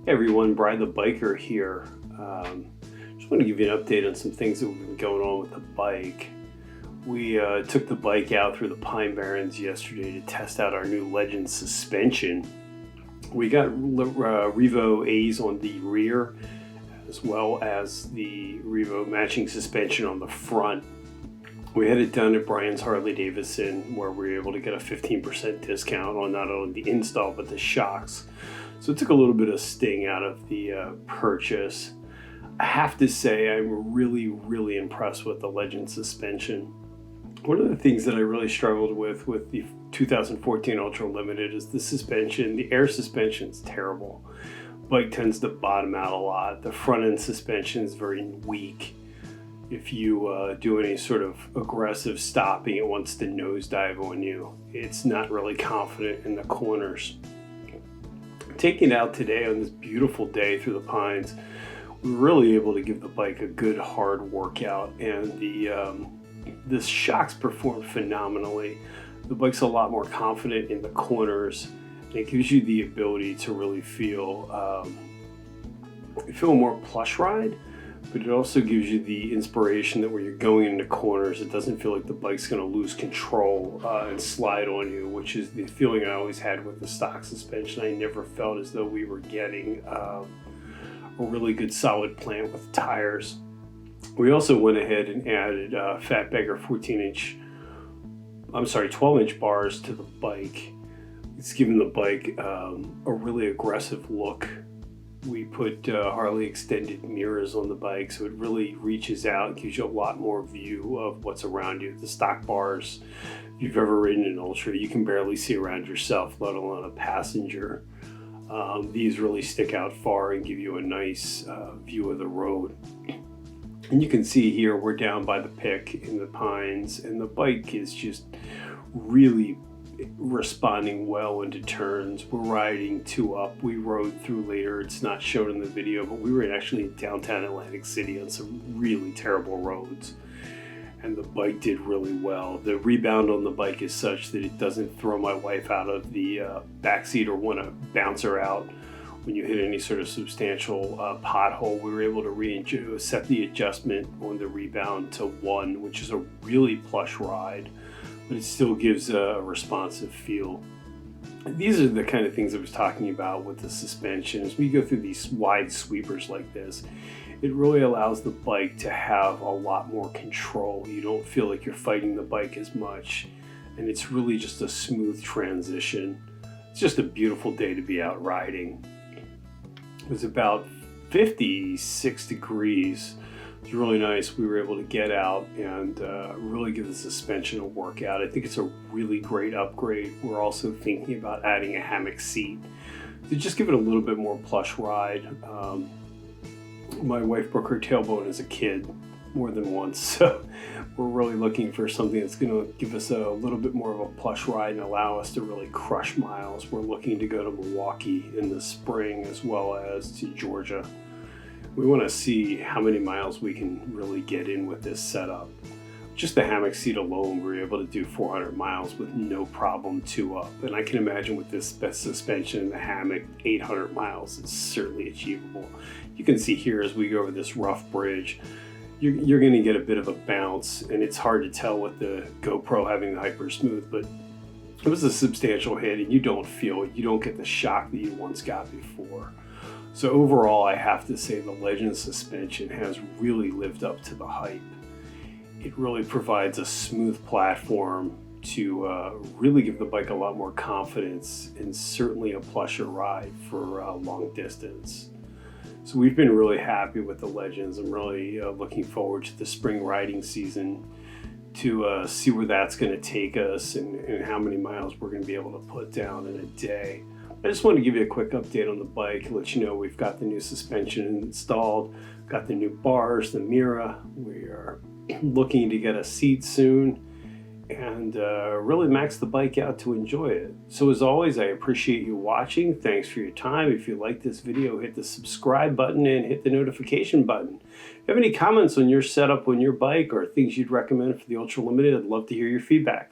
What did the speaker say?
Hey everyone, Bry the Biker here. Just want to give you an update on some things that have been going on with the bike. We took the bike out through the Pine Barrens yesterday to test out our new Legend suspension. We got revo-a's on the rear as well as the revo matching suspension on the front. We had it done at Brian's Harley Davidson where we were able to get a 15% discount on not only the install but the shocks. So it took a little bit of sting out of the purchase. I have to say I'm really impressed with the Legend suspension. One of the things that I really struggled with the 2014 Ultra Limited is the suspension. The air suspension is terrible. Bike tends to bottom out a lot. The front end suspension is very weak. If you do any sort of aggressive stopping, it wants to nosedive on you. It's not really confident in the corners. Taking it out today on this beautiful day through the pines, we were really able to give the bike a good hard workout, and the shocks performed phenomenally. The bike's a lot more confident in the corners, and it gives you the ability to really feel a more plush ride, but it also gives you the inspiration that when you're going into corners, it doesn't feel like the bike's going to lose control and slide on you, which is the feeling I always had with the stock suspension. I never felt as though we were getting a really good solid plant with tires. We also went ahead and added Fatbagger 12-inch bars to the bike. It's given the bike a really aggressive look. We put Harley extended mirrors on the bike, so it really reaches out and gives you a lot more view of what's around you. The stock bars, if you've ever ridden an Ultra, you can barely see around yourself, let alone a passenger. These really stick out far and give you a nice view of the road. And you can see here we're down by the pick in the pines, and the bike is just really responding well into turns. We're riding 2 up. We rode through later. It's not shown in the video, but we were actually in downtown Atlantic City on some really terrible roads, and the bike did really well. The rebound on the bike is such that it doesn't throw my wife out of the backseat or want to bounce her out when you hit any sort of substantial pothole. We were able to set the adjustment on the rebound to 1, which is a really plush ride, but it still gives a responsive feel. These are the kind of things I was talking about with the suspension. As we go through these wide sweepers like this, it really allows the bike to have a lot more control. You don't feel like you're fighting the bike as much, and it's really just a smooth transition. It's just a beautiful day to be out riding. It was about 56 degrees. It was really nice. We were able to get out and really give the suspension a workout. I think it's a really great upgrade. We're also thinking about adding a hammock seat to just give it a little bit more plush ride. My wife broke her tailbone as a kid more than once, so we're really looking for something that's going to give us a little bit more of a plush ride and allow us to really crush miles. We're looking to go to Milwaukee in the spring as well as to Georgia. We want to see how many miles we can really get in with this setup. Just the hammock seat alone, we were able to do 400 miles with no problem 2 up. And I can imagine with this best suspension in the hammock, 800 miles is certainly achievable. You can see here as we go over this rough bridge, you're going to get a bit of a bounce, and it's hard to tell with the GoPro having the hyper smooth, but it was a substantial hit, and you don't feel it. You don't get the shock that you once got before. So overall, I have to say the Legend suspension has really lived up to the hype. It really provides a smooth platform to really give the bike a lot more confidence and certainly a plusher ride for long distance. So we've been really happy with the Legends. I'm really looking forward to the spring riding season to see where that's going to take us and how many miles we're going to be able to put down in a day. I just wanted to give you a quick update on the bike, let you know we've got the new suspension installed, got the new bars, the mirror. We are looking to get a seat soon and really max the bike out to enjoy it. So as always, I appreciate you watching. Thanks for your time. If you like this video, hit the subscribe button and hit the notification button. If you have any comments on your setup on your bike or things you'd recommend for the Ultra Limited, I'd love to hear your feedback.